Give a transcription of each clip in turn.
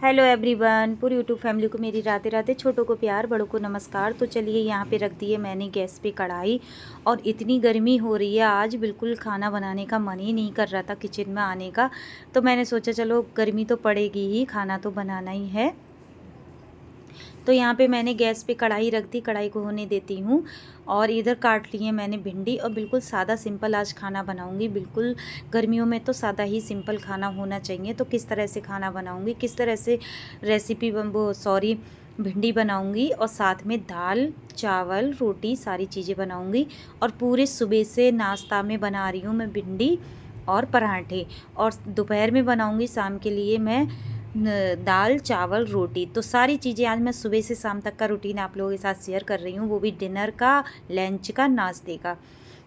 Hello everyone, पूरी YouTube family को मेरी राधे राधे। छोटों को प्यार, बड़ों को नमस्कार। तो चलिए यहाँ पे रख दी है मैंने गैस पे कढ़ाई, और इतनी गर्मी हो रही है आज, बिल्कुल खाना बनाने का मन ही नहीं कर रहा था किचन में आने का। तो मैंने सोचा चलो गर्मी तो पड़ेगी ही, खाना तो बनाना ही है। तो यहाँ पे मैंने गैस पे कढ़ाई रख दी, कढ़ाई को होने देती हूँ। और इधर काट ली है मैंने भिंडी, और बिल्कुल सादा सिंपल आज खाना बनाऊँगी। बिल्कुल गर्मियों में तो सादा ही सिंपल खाना होना चाहिए। तो किस तरह से खाना बनाऊँगी, किस तरह से रेसिपी भिंडी बनाऊँगी, और साथ में दाल चावल रोटी सारी चीज़ें बनाऊँगी। और पूरे सुबह से नाश्ता में बना रही हूँ मैं भिंडी और पराठे, और दोपहर में बनाऊँगी शाम के लिए मैं दाल चावल रोटी। तो सारी चीज़ें आज मैं सुबह से शाम तक का रूटीन आप लोगों के साथ शेयर कर रही हूँ, वो भी डिनर का, लंच का, नाश्ते का।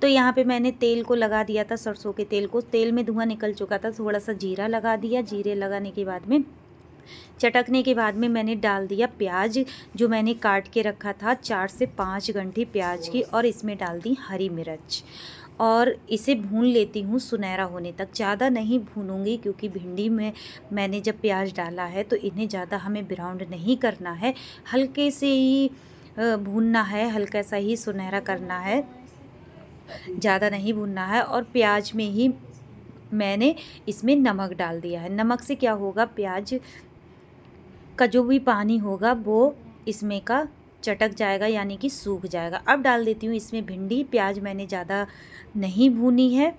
तो यहाँ पे मैंने तेल को लगा दिया था, सरसों के तेल को। तेल में धुआं निकल चुका था, थोड़ा सा जीरा लगा दिया। जीरे लगाने के बाद में, चटकने के बाद में मैंने डाल दिया प्याज, जो मैंने काट के रखा था 4 से 5 गंठी प्याज की, और इसमें डाल दी हरी मिर्च। और इसे भून लेती हूँ सुनहरा होने तक। ज़्यादा नहीं भूनूंगी, क्योंकि भिंडी में मैंने जब प्याज डाला है तो इन्हें ज़्यादा हमें ब्राउन नहीं करना है, हल्के से ही भूनना है, हल्का सा ही सुनहरा करना है, ज़्यादा नहीं भूनना है। और प्याज में ही मैंने इसमें नमक डाल दिया है। नमक से क्या होगा, प्याज का जो भी पानी होगा वो इसमें का चटक जाएगा, यानी कि सूख जाएगा। अब डाल देती हूँ इसमें भिंडी। प्याज मैंने ज़्यादा नहीं भूनी है,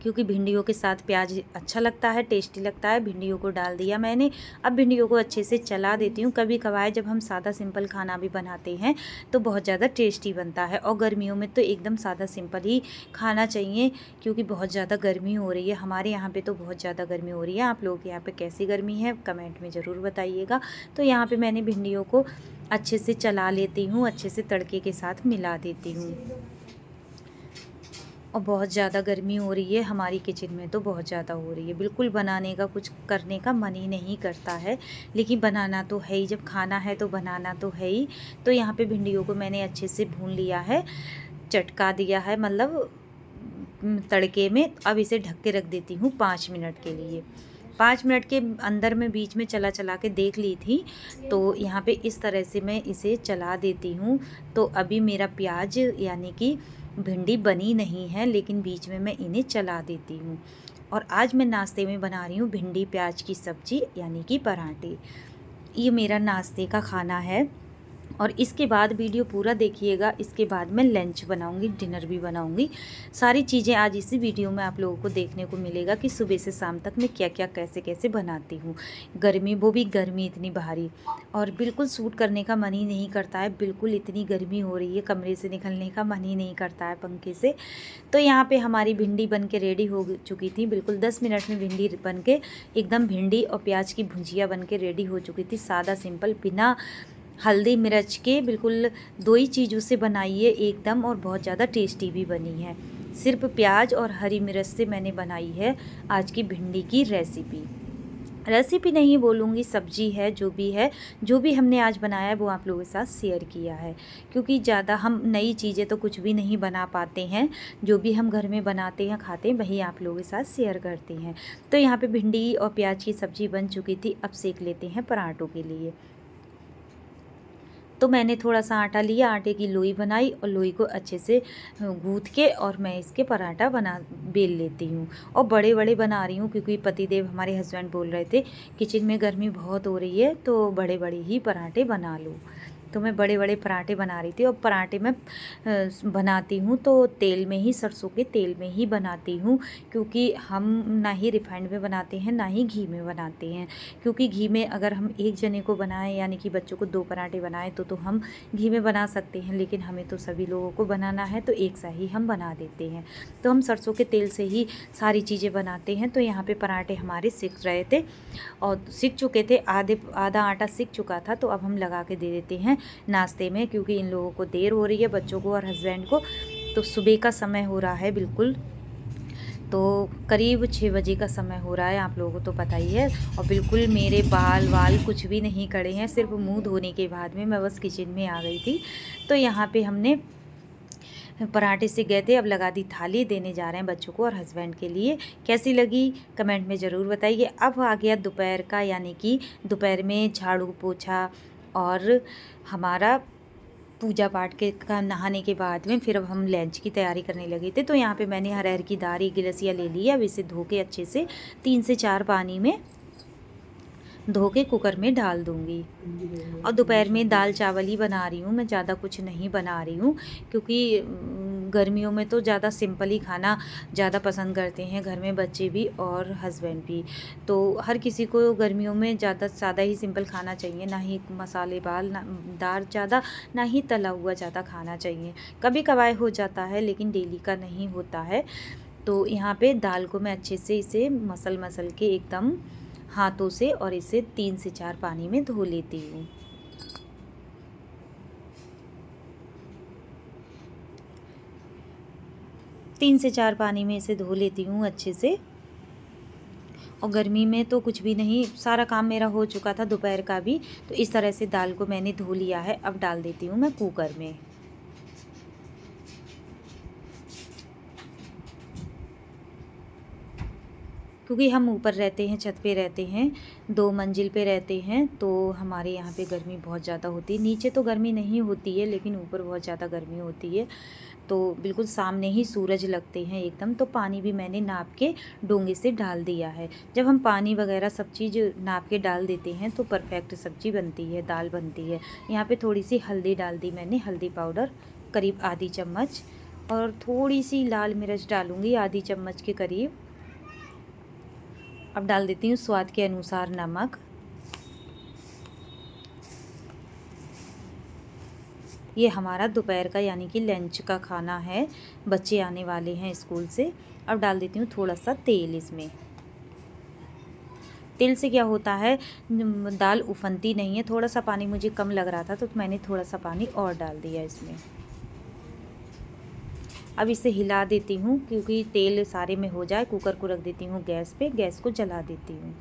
क्योंकि भिंडियों के साथ प्याज अच्छा लगता है, टेस्टी लगता है। भिंडियों को डाल दिया मैंने। अब भिंडियों को अच्छे से चला देती हूँ। कभी कभार जब हम सादा सिंपल खाना भी बनाते हैं तो बहुत ज़्यादा टेस्टी बनता है, और गर्मियों में तो एकदम सादा सिंपल ही खाना चाहिए, क्योंकि बहुत ज़्यादा गर्मी हो रही है। हमारे यहाँ पे तो बहुत ज़्यादा गर्मी हो रही है। आप लोगों के यहाँ पे कैसी गर्मी है कमेंट में ज़रूर बताइएगा। तो यहाँ पर मैंने भिंडियों को अच्छे से चला लेती हूँ, अच्छे से तड़के के साथ मिला देती हूँ। और बहुत ज़्यादा गर्मी हो रही है हमारी किचन में, तो बहुत ज़्यादा हो रही है, बिल्कुल बनाने का, कुछ करने का मन ही नहीं करता है। लेकिन बनाना तो है ही, जब खाना है तो बनाना तो है ही। तो यहाँ पे भिंडियों को मैंने अच्छे से भून लिया है, चटका दिया है, मतलब तड़के में। अब इसे ढक के रख देती हूँ 5 मिनट के लिए। 5 मिनट के अंदर में बीच में चला चला के देख ली थी, तो यहाँ पे इस तरह से मैं इसे चला देती हूँ। तो अभी मेरा प्याज यानी कि भिंडी बनी नहीं है, लेकिन बीच में मैं इन्हें चला देती हूँ। और आज मैं नाश्ते में बना रही हूँ भिंडी प्याज की सब्ज़ी, यानी कि पराठे। ये मेरा नाश्ते का खाना है। और इसके बाद वीडियो पूरा देखिएगा, इसके बाद मैं लंच बनाऊंगी, डिनर भी बनाऊंगी। सारी चीज़ें आज इसी वीडियो में आप लोगों को देखने को मिलेगा कि सुबह से शाम तक मैं क्या क्या कैसे कैसे बनाती हूँ। गर्मी, वो भी गर्मी इतनी भारी, और बिल्कुल सूट करने का मन ही नहीं करता है। बिल्कुल इतनी गर्मी हो रही है, कमरे से निकलने का मन ही नहीं करता है पंखे से। तो यहाँ पर हमारी भिंडी बन के रेडी हो चुकी थी। बिल्कुल 10 मिनट में भिंडी बन के एकदम, भिंडी और प्याज की भुजिया बन के रेडी हो चुकी थी। सादा सिंपल, बिना हल्दी मिर्च के, बिल्कुल 2 ही चीज़ों से बनाई है एकदम, और बहुत ज़्यादा टेस्टी भी बनी है। सिर्फ प्याज और हरी मिर्च से मैंने बनाई है आज की भिंडी की रेसिपी। रेसिपी नहीं बोलूँगी, सब्जी है, जो भी हमने आज बनाया है वो आप लोगों के साथ शेयर किया है। क्योंकि ज़्यादा हम नई चीज़ें तो कुछ भी नहीं बना पाते हैं, जो भी हम घर में बनाते हैं खाते हैं वही आप लोगों के साथ शेयर करते हैं। तो यहाँ पे भिंडी और प्याज की सब्ज़ी बन चुकी थी। अब सेक लेते हैं पराठों के लिए। तो मैंने थोड़ा सा आटा लिया, आटे की लोई बनाई, और लोई को अच्छे से गूँथ के और मैं इसके पराठा बेल लेती हूँ। और बड़े बड़े बना रही हूँ, क्योंकि पतिदेव हमारे हस्बैंड बोल रहे थे किचन में गर्मी बहुत हो रही है, तो बड़े बड़े ही पराठे बना लो। तो मैं बड़े बड़े पराठे बना रही थी। और पराठे मैं बनाती हूँ तो तेल में ही, सरसों के तेल में ही बनाती हूँ, क्योंकि हम ना ही रिफाइंड में बनाते हैं ना ही घी में बनाते हैं। क्योंकि घी में अगर हम एक जने को बनाएं, यानी कि बच्चों को 2 पराठे बनाएं, तो हम घी में बना सकते हैं, लेकिन हमें तो सभी लोगों को बनाना है, तो एक सा ही हम बना देते हैं। तो हम सरसों के तेल से ही सारी चीज़ें बनाते हैं। तो यहाँ पे पराठे हमारे सिक रहे थे, और सिक चुके थे, आधा आटा सिक चुका था। तो अब हम लगा के दे देते हैं नाश्ते में, क्योंकि इन लोगों को देर हो रही है, बच्चों को और हस्बैंड को। तो सुबह का समय हो रहा है बिल्कुल, तो करीब 6 बजे का समय हो रहा है, आप लोगों को तो पता ही है। और बिल्कुल मेरे बाल कुछ भी नहीं खड़े हैं, सिर्फ मुंह धोने के बाद में मैं बस किचन में आ गई थी। तो यहाँ पे हमने पराठे से गए थे, अब लगा दी थाली, देने जा रहे हैं बच्चों को और हस्बैंड के लिए। कैसी लगी कमेंट में ज़रूर बताइए। अब आ गया दोपहर का, यानी कि दोपहर में झाड़ू पोछा और हमारा पूजा पाठ के का नहाने के बाद में फिर अब हम लंच की तैयारी करने लगे थे। तो यहाँ पे मैंने अरहर की दाल 1 गिलसिया ले ली है। अब इसे धो के अच्छे से 3 से 4 पानी में धो के कुकर में डाल दूँगी। और दोपहर में दाल चावल ही बना रही हूँ मैं, ज़्यादा कुछ नहीं बना रही हूँ, क्योंकि गर्मियों में तो ज़्यादा सिंपल ही खाना ज़्यादा पसंद करते हैं घर में बच्चे भी और हस्बैंड भी। तो हर किसी को गर्मियों में ज़्यादा सादा ही सिंपल खाना चाहिए, ना ही मसालेदार ज़्यादा, ना ही तला हुआ ज़्यादा खाना चाहिए। कभी कभार हो जाता है लेकिन डेली का नहीं होता है। तो यहाँ पे दाल को मैं अच्छे से इसे मसल के एकदम हाथों से और इसे 3 से 4 पानी में धो लेती हूँ। तीन से 4 पानी में इसे धो लेती हूँ अच्छे से। और गर्मी में तो कुछ भी नहीं, सारा काम मेरा हो चुका था दोपहर का भी। तो इस तरह से दाल को मैंने धो लिया है। अब डाल देती हूँ मैं कुकर में। क्योंकि हम ऊपर रहते हैं, छत पे रहते हैं, 2 मंजिल पे रहते हैं, तो हमारे यहाँ पे गर्मी बहुत ज़्यादा होती है। नीचे तो गर्मी नहीं होती है लेकिन ऊपर बहुत ज़्यादा गर्मी होती है। तो बिल्कुल सामने ही सूरज लगते हैं एकदम। तो पानी भी मैंने नाप के डोंगे से डाल दिया है। जब हम पानी वगैरह सब चीज़ नाप के डाल देते हैं तो परफेक्ट सब्ज़ी बनती है, दाल बनती है। यहाँ पे थोड़ी सी हल्दी डाल दी मैंने, हल्दी पाउडर करीब आधी चम्मच, और थोड़ी सी लाल मिर्च डालूँगी आधी चम्मच के करीब। अब डाल देती हूँ स्वाद के अनुसार नमक। ये हमारा दोपहर का यानी कि लंच का खाना है, बच्चे आने वाले हैं स्कूल से। अब डाल देती हूँ थोड़ा सा तेल इसमें। तेल से क्या होता है, दाल उफनती नहीं है। थोड़ा सा पानी मुझे कम लग रहा था तो मैंने थोड़ा सा पानी और डाल दिया इसमें। अब इसे हिला देती हूँ क्योंकि तेल सारे में हो जाए। कुकर को रख देती हूँ गैस पे, गैस को जला देती हूँ।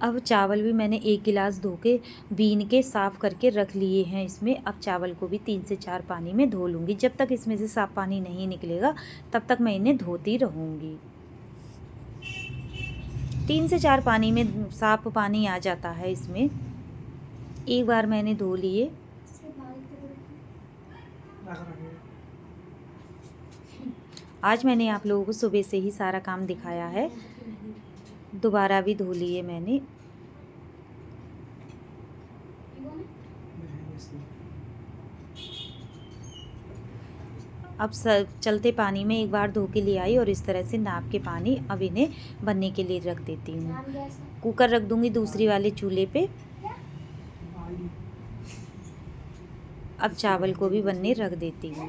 अब चावल भी मैंने 1 गिलास धो के बीन के साफ़ करके रख लिए हैं इसमें। अब चावल को भी 3 से 4 पानी में धो लूँगी। जब तक इसमें से साफ़ पानी नहीं निकलेगा तब तक मैं इन्हें धोती रहूँगी। 3 से 4 पानी में साफ़ पानी आ जाता है इसमें। एक बार मैंने धो लिए। आज मैंने आप लोगों को सुबह से ही सारा काम दिखाया है, दोबारा भी धो लिए मैंने। अब चलते पानी में एक बार धो के ले आई और इस तरह से नाप के पानी अब इन्हें बनने के लिए रख देती हूँ। कुकर रख दूँगी दूसरी वाले चूल्हे पे। अब चावल को भी बनने रख देती हूँ,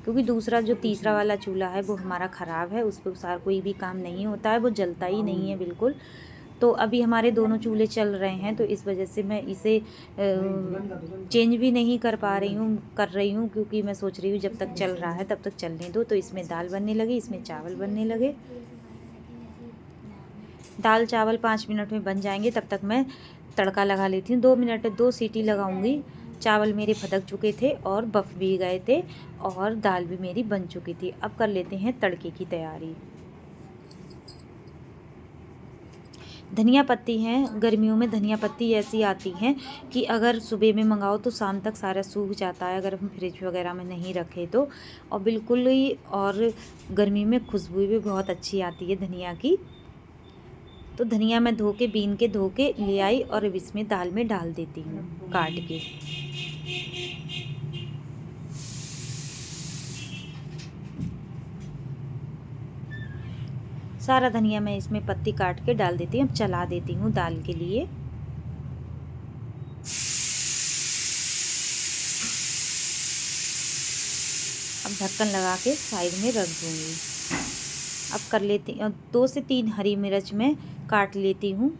क्योंकि दूसरा जो तीसरा वाला चूल्हा है वो हमारा ख़राब है, उस पर सारा कोई भी काम नहीं होता है, वो जलता ही नहीं है बिल्कुल। तो अभी हमारे दोनों चूल्हे चल रहे हैं तो इस वजह से मैं इसे चेंज भी नहीं कर रही हूँ, क्योंकि मैं सोच रही हूँ जब तक चल रहा है तब तक चलने दो। तो इसमें दाल बनने लगी, इसमें चावल बनने लगे। दाल चावल 5 मिनट में बन जाएंगे, तब तक मैं तड़का लगा लेती हूँ। 2 मिनट 2 सीटी लगाऊंगी। चावल मेरे फटक चुके थे और बफ भी गए थे और दाल भी मेरी बन चुकी थी। अब कर लेते हैं तड़के की तैयारी। धनिया पत्ती हैं, गर्मियों में धनिया पत्ती ऐसी आती हैं कि अगर सुबह में मंगाओ तो शाम तक सारा सूख जाता है, अगर हम फ्रिज वगैरह में नहीं रखें तो। और बिल्कुल ही, और गर्मी में खुशबू भी बहुत अच्छी आती है धनिया की। तो धनिया मैं धो के बीन के धो के ले आई और अब इसमें दाल में डाल देती हूँ काट के। सारा धनिया मैं इसमें पत्ती काट के डाल देती हूँ। अब चला देती हूँ दाल के लिए। अब ढक्कन लगा के साइड में रख दूँगी। अब कर लेती 2 से 3 हरी मिर्च मैं काट लेती हूँ।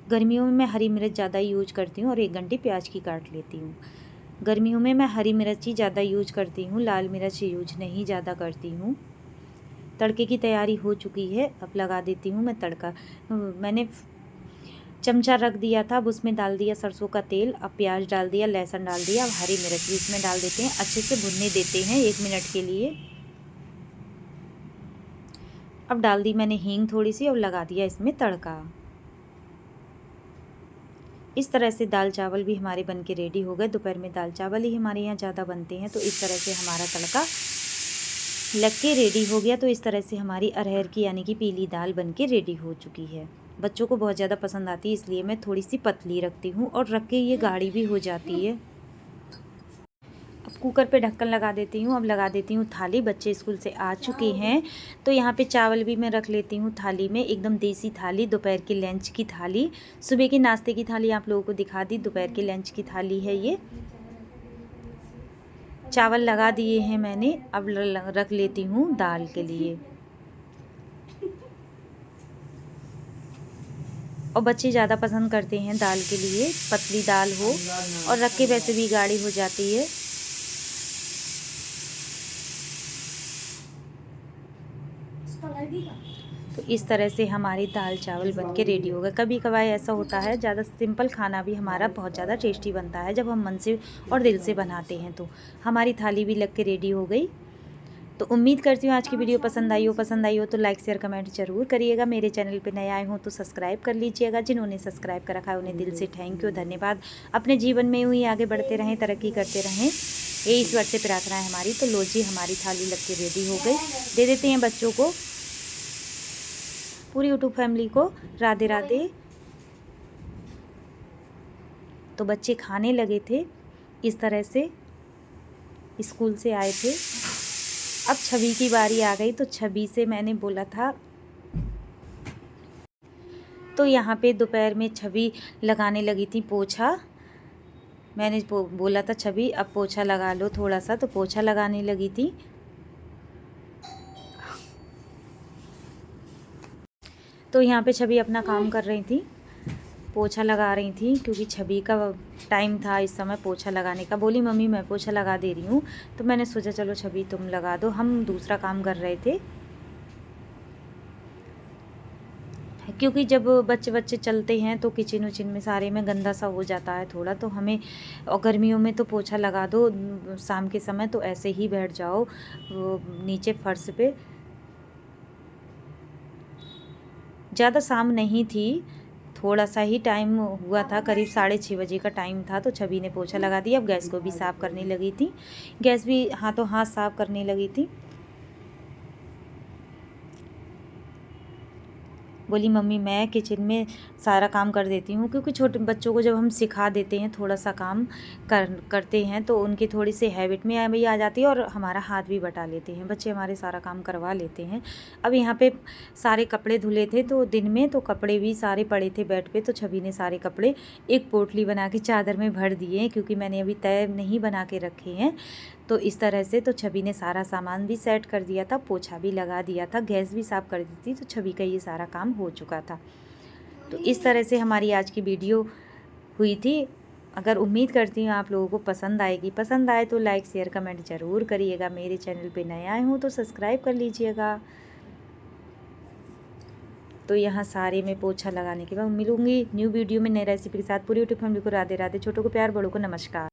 गर्मियों में मैं हरी मिर्च ज़्यादा यूज करती हूँ और 1 घंटी प्याज की काट लेती हूँ। गर्मियों में मैं हरी मिर्च ही ज़्यादा यूज करती हूँ, लाल मिर्च यूज नहीं ज़्यादा करती हूँ। तड़के की तैयारी हो चुकी है, अब लगा देती हूँ मैं तड़का। मैंने चमचा रख दिया था, अब उसमें डाल दिया सरसों का तेल, अब प्याज डाल दिया, लहसुन डाल दिया, अब हरी मिर्च भी इसमें डाल देते हैं, अच्छे से भुनने देते हैं 1 मिनट के लिए। अब डाल दी मैंने हींग थोड़ी सी और लगा दिया इसमें तड़का। इस तरह से दाल चावल भी हमारे बन के रेडी हो गए। दोपहर में दाल चावल ही हमारे यहाँ ज़्यादा बनते हैं, तो इस तरह से हमारा तड़का लग के रेडी हो गया। तो इस तरह से हमारी अरहर की यानी कि पीली दाल बन के रेडी हो चुकी है। बच्चों को बहुत ज़्यादा पसंद आती है, इसलिए मैं थोड़ी सी पतली रखती हूँ और रख के ये गाढ़ी भी हो जाती है। अब कुकर पे ढक्कन लगा देती हूँ। अब लगा देती हूँ थाली। बच्चे स्कूल से आ चुके हैं, तो यहाँ पे चावल भी मैं रख लेती हूँ थाली में, एकदम देसी थाली, दोपहर की लंच की थाली। सुबह के नाश्ते की थाली आप लोगों को दिखा दी, दोपहर की लंच की थाली है ये। चावल लगा दिए हैं मैंने, अब रख लेती हूँ दाल के लिए। और बच्चे ज़्यादा पसंद करते हैं दाल के लिए, पतली दाल हो, और रख के वैसे भी गाढ़ी हो जाती है। तो इस तरह से हमारी दाल चावल बन के रेडी हो गए। कभी कभार ऐसा होता है, ज़्यादा सिंपल खाना भी हमारा बहुत ज़्यादा टेस्टी बनता है जब हम मन से और दिल से बनाते हैं। तो हमारी थाली भी लग के रेडी हो गई। तो उम्मीद करती हूँ आज की वीडियो पसंद आई हो तो लाइक शेयर कमेंट जरूर करिएगा। मेरे चैनल पे नए आए हों तो सब्सक्राइब कर लीजिएगा। जिन्होंने सब्सक्राइब कर रखा है उन्हें दिल से थैंक यू, धन्यवाद। अपने जीवन में यूँ ही आगे बढ़ते रहें, तरक्की करते रहें, ये ईश्वर से प्रार्थना है हमारी। तो लो जी, हमारी थाली लग के रेडी हो गई। दे देते हैं बच्चों को, पूरी यूट्यूब फैमिली को राधे राधे। तो बच्चे खाने लगे थे इस तरह से, स्कूल से आए थे। अब छवि की बारी आ गई, तो छवि से मैंने बोला था, तो यहाँ पे दोपहर में छवि लगाने लगी थी पोछा। मैंने बोला था छवि अब पोछा लगा लो थोड़ा सा, तो पोछा लगाने लगी थी। तो यहाँ पे छवि अपना काम कर रही थी, पोछा लगा रही थी, क्योंकि छवि का टाइम था इस समय पोछा लगाने का। बोली मम्मी मैं पोछा लगा दे रही हूँ, तो मैंने सोचा चलो छवि तुम लगा दो, हम दूसरा काम कर रहे थे। क्योंकि जब बच्चे चलते हैं तो किचन उचिन में सारे में गंदा सा हो जाता है थोड़ा, तो हमें, और गर्मियों में तो पोछा लगा दो शाम के समय, तो ऐसे ही बैठ जाओ नीचे फर्श पे। ज़्यादा शाम नहीं थी, थोड़ा सा ही टाइम हुआ था, करीब 6:30 बजे का टाइम था। तो छवि ने पोछा लगा दिया। अब गैस को भी साफ़ करने लगी थी, गैस भी हाथों हाथ साफ़ करने लगी थी। बोली मम्मी मैं किचन में सारा काम कर देती हूँ, क्योंकि छोटे बच्चों को जब हम सिखा देते हैं थोड़ा सा काम करते हैं, तो उनकी थोड़ी सी हैबिट में भी आ जाती है, और हमारा हाथ भी बटा लेते हैं बच्चे, हमारे सारा काम करवा लेते हैं। अब यहाँ पे सारे कपड़े धुले थे तो दिन में, तो कपड़े भी सारे पड़े थे बेड पे, तो छवि ने सारे कपड़े एक पोटली बना के चादर में भर दिए हैं, क्योंकि मैंने अभी तय नहीं बना के रखे हैं। तो इस तरह से तो छवि ने सारा सामान भी सेट कर दिया था, पोछा भी लगा दिया था, गैस भी साफ़ कर दी थी, तो छवि का ये सारा काम हो चुका था। तो इस तरह से हमारी आज की वीडियो हुई थी। अगर उम्मीद करती हूँ आप लोगों को पसंद आएगी, पसंद आए तो लाइक शेयर कमेंट ज़रूर करिएगा। मेरे चैनल पे नए आए हों तो सब्सक्राइब कर लीजिएगा। तो यहाँ सारे में पोछा लगाने के बाद मिलूँगी न्यू वीडियो में नई रेसिपी के साथ। पूरी यूट्यूब फैमिली को राधे राधे, छोटों को प्यार, बड़ों को नमस्कार।